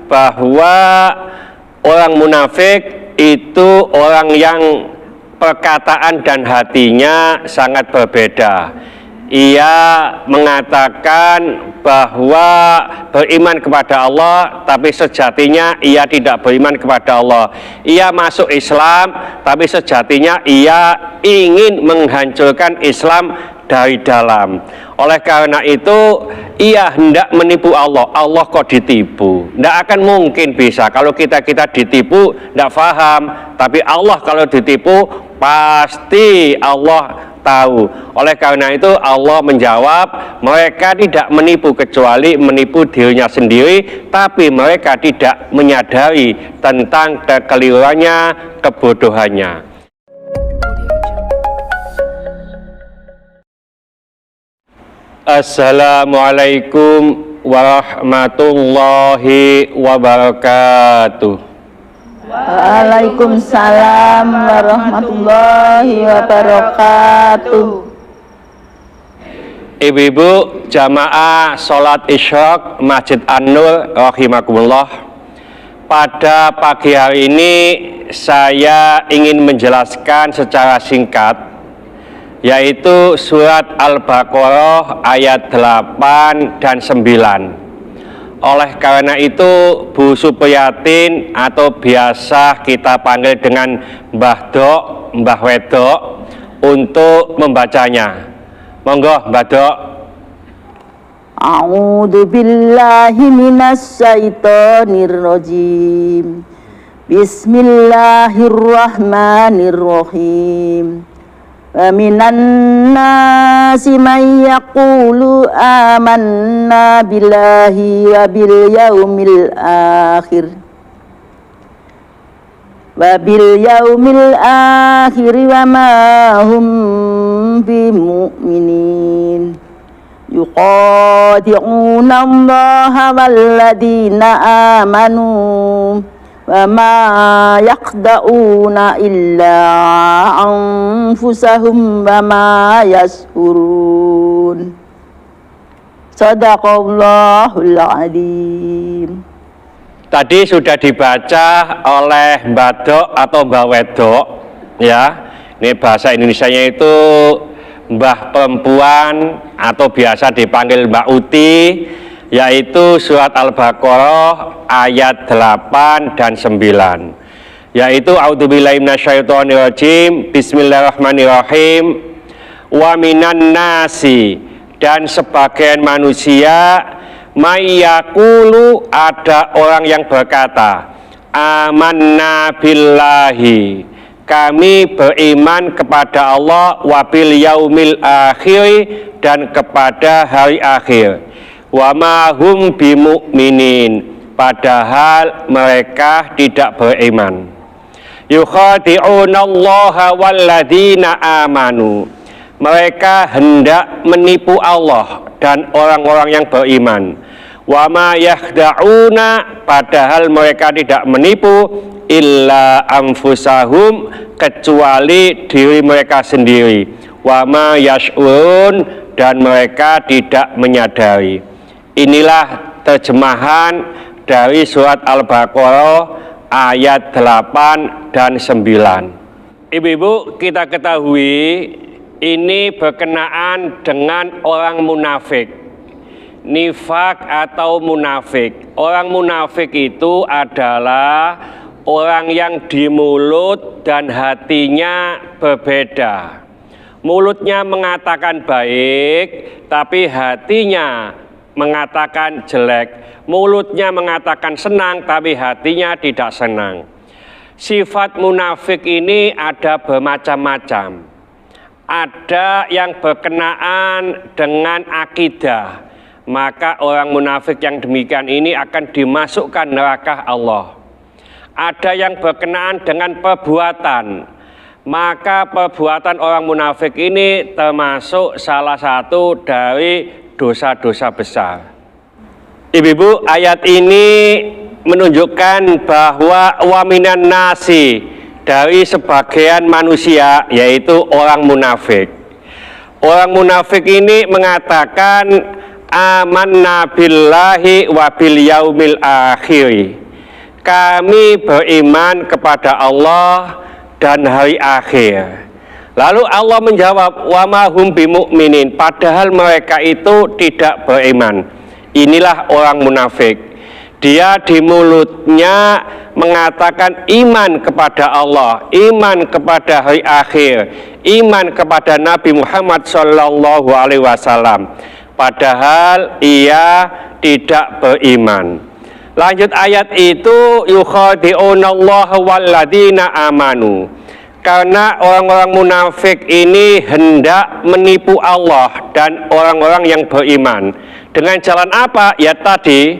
bahwa orang munafik itu orang yang perkataan dan hatinya sangat berbeda. Ia mengatakan bahwa beriman kepada Allah, tapi sejatinya ia tidak beriman kepada Allah. Ia masuk Islam, tapi sejatinya ia ingin menghancurkan Islam dari dalam. Oleh karena itu, ia hendak menipu Allah. Allah kok ditipu? Tidak akan mungkin bisa. Kalau kita ditipu, tidak paham. Tapi Allah kalau ditipu, pasti Allah tahu. Oleh karena itu Allah menjawab, mereka tidak menipu kecuali menipu dirinya sendiri, tapi mereka tidak menyadari tentang kekeliruannya, kebodohannya. Assalamualaikum warahmatullahi wabarakatuh. Waalaikumsalam warahmatullahi wabarakatuh. Ibu-ibu jamaah sholat isyraq Masjid An-Nur rahimakumullah. Pada pagi hari ini saya ingin menjelaskan secara singkat, yaitu surat Al-Baqarah ayat 8 dan 9. Oleh karena itu Bu Supriyatin atau biasa kita panggil dengan Mbah Dok, Mbah Wedok, untuk membacanya. Monggo Mbah Dok. A'udzu billahi minasy syaithanir rajim. Bismillahirrahmanirrahim. Wa minan nasi man yaqulu amanna billahi wa bil yaumil akhir wa ma hum bimu'minin yuqadi'una allaha walladina amanu wa ma yaqda'una illa anfusahum wa ma yashurun. Shadaqallahul azim. Tadi sudah dibaca oleh Mbak Dok atau Mbak Wedok, ya. Ini bahasa Indonesianya itu Mbah Perempuan atau biasa dipanggil Mbak Uti, yaitu surat Al-Baqarah ayat 8 dan 9, yaitu a'udzubillahi minasyaitonirrajim, bismillahirrahmanirrahim, wa minan nasi, dan sebagian manusia, mayyaqulu, ada orang yang berkata, amanna billahi, kami beriman kepada Allah, wabil yaumil akhir, dan kepada hari akhir, wa ma hum bimu'minin, padahal mereka tidak beriman. Yukhadi'unallaha walladzina amanu, mereka hendak menipu Allah dan orang-orang yang beriman. Wa ma yakhda'una, padahal mereka tidak menipu illa anfusahum, kecuali diri mereka sendiri. Wa ma yash'urun, dan mereka tidak menyadari. Inilah terjemahan dari surat Al-Baqarah ayat 8 dan 9. Ibu-ibu, kita ketahui ini berkenaan dengan orang munafik. Nifak atau munafik. Orang munafik itu adalah orang yang di mulut dan hatinya berbeda. Mulutnya mengatakan baik, tapi hatinya mengatakan jelek. Mulutnya mengatakan senang, tapi hatinya tidak senang. Sifat munafik ini ada bermacam-macam. Ada yang berkenaan dengan akidah, maka orang munafik yang demikian ini akan dimasukkan neraka Allah. Ada yang berkenaan dengan perbuatan, maka perbuatan orang munafik ini termasuk salah satu dari dosa-dosa besar. Ibu-ibu, ayat ini menunjukkan bahwa waminan nasi, dari sebagian manusia, yaitu orang munafik. Orang munafik ini mengatakan amanna billahi wa bil yaumil akhir. Kami beriman kepada Allah dan hari akhir. Lalu Allah menjawab, wa ma hum bimu'minin, padahal mereka itu tidak beriman. Inilah orang munafik. Dia di mulutnya mengatakan iman kepada Allah, iman kepada hari akhir, iman kepada Nabi Muhammad sallallahu alaihi wasallam, padahal ia tidak beriman. Lanjut ayat itu, yukhadi'unallaha walladzina amanu. Karena orang-orang munafik ini hendak menipu Allah dan orang-orang yang beriman. Dengan jalan apa? Ya tadi,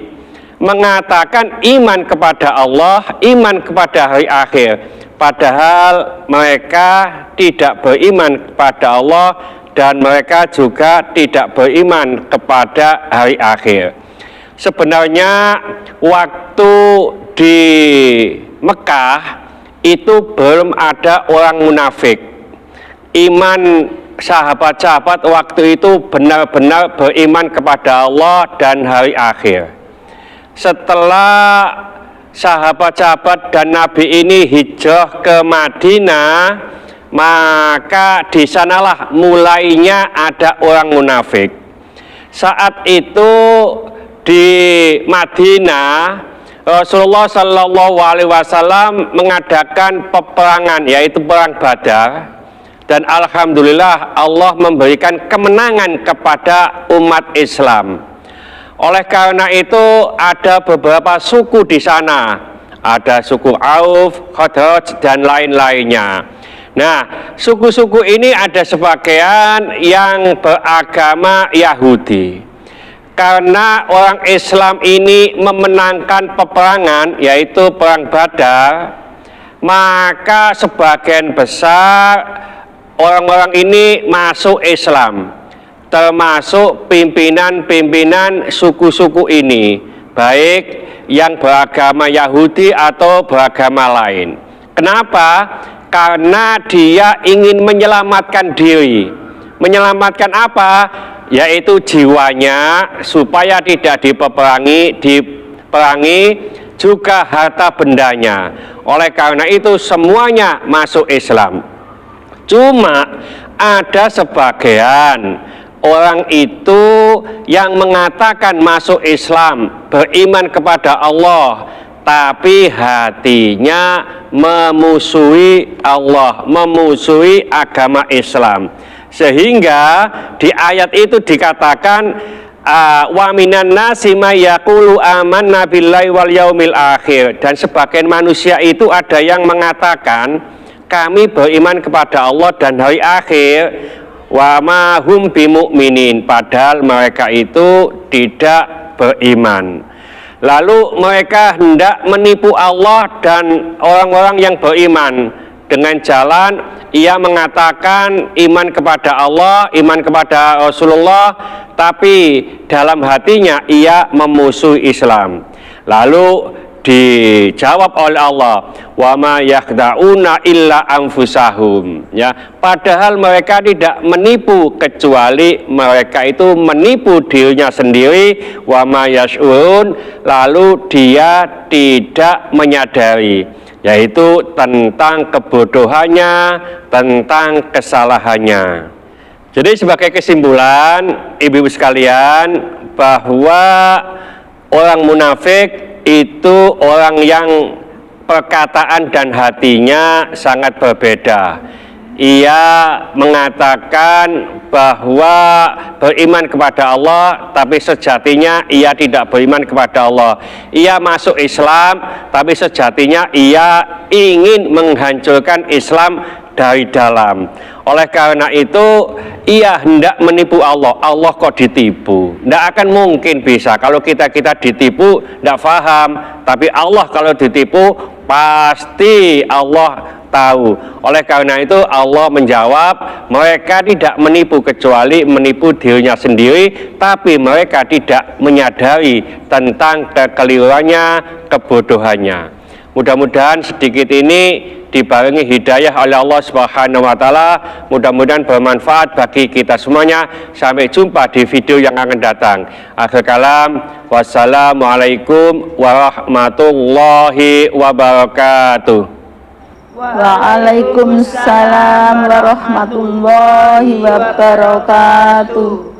mengatakan iman kepada Allah, iman kepada hari akhir. Padahal mereka tidak beriman kepada Allah dan mereka juga tidak beriman kepada hari akhir. Sebenarnya waktu di Mekah itu belum ada orang munafik. Iman sahabat-sahabat waktu itu benar-benar beriman kepada Allah dan hari akhir. Setelah sahabat-sahabat dan Nabi ini hijrah ke Madinah, maka di sanalah mulainya ada orang munafik. Saat itu di Madinah, Rasulullah Shallallahu Alaihi Wasallam mengadakan peperangan, yaitu perang Badar, dan alhamdulillah Allah memberikan kemenangan kepada umat Islam. Oleh karena itu ada beberapa suku di sana, ada suku Auf, Khadraj dan lain-lainnya. Nah, suku-suku ini ada sebagian yang beragama Yahudi. Karena orang Islam ini memenangkan peperangan, yaitu perang Badar, maka sebagian besar orang-orang ini masuk Islam, termasuk pimpinan-pimpinan suku-suku ini, baik yang beragama Yahudi atau beragama lain. Kenapa? Karena dia ingin menyelamatkan diri. Menyelamatkan apa? Yaitu jiwanya supaya tidak diperangi, juga harta bendanya. Oleh karena itu semuanya masuk Islam. Cuma ada sebagian orang itu yang mengatakan masuk Islam, beriman kepada Allah, tapi hatinya memusuhi Allah, memusuhi agama Islam. Sehingga di ayat itu dikatakan wa minan nasi may yaqulu amanna billahi wal yaumil akhir, dan sebagian manusia itu ada yang mengatakan kami beriman kepada Allah dan hari akhir, wa ma hum bimu'minin, padahal mereka itu tidak beriman. Lalu mereka hendak menipu Allah dan orang-orang yang beriman dengan jalan ia mengatakan iman kepada Allah, iman kepada Rasulullah, tapi dalam hatinya ia memusuhi Islam. Lalu dijawab oleh Allah, wa ma yakhda'una illa anfusahum, ya, padahal mereka tidak menipu kecuali mereka itu menipu dirinya sendiri, wa ma yash'urun, lalu dia tidak menyadari, yaitu tentang kebodohannya, tentang kesalahannya. Jadi sebagai kesimpulan, ibu-ibu sekalian, bahwa orang munafik itu orang yang perkataan dan hatinya sangat berbeda. Ia mengatakan bahwa beriman kepada Allah, tapi sejatinya ia tidak beriman kepada Allah. Ia masuk Islam, tapi sejatinya ia ingin menghancurkan Islam dari dalam. Oleh karena itu ia hendak menipu Allah. Allah kok ditipu? Tidak akan mungkin bisa. Kalau kita ditipu tidak paham, tapi Allah kalau ditipu pasti Allah tahu. Oleh karena itu Allah menjawab, mereka tidak menipu kecuali menipu dirinya sendiri, tapi mereka tidak menyadari tentang kekeliruannya, kebodohannya. Mudah-mudahan sedikit ini dibarengi hidayah oleh Allah Subhanahu wa taala. Mudah-mudahan bermanfaat bagi kita semuanya. Sampai jumpa di video yang akan datang. Akhir kalam, wassalamualaikum warahmatullahi wabarakatuh. Waalaikumsalam warahmatullahi wabarakatuh.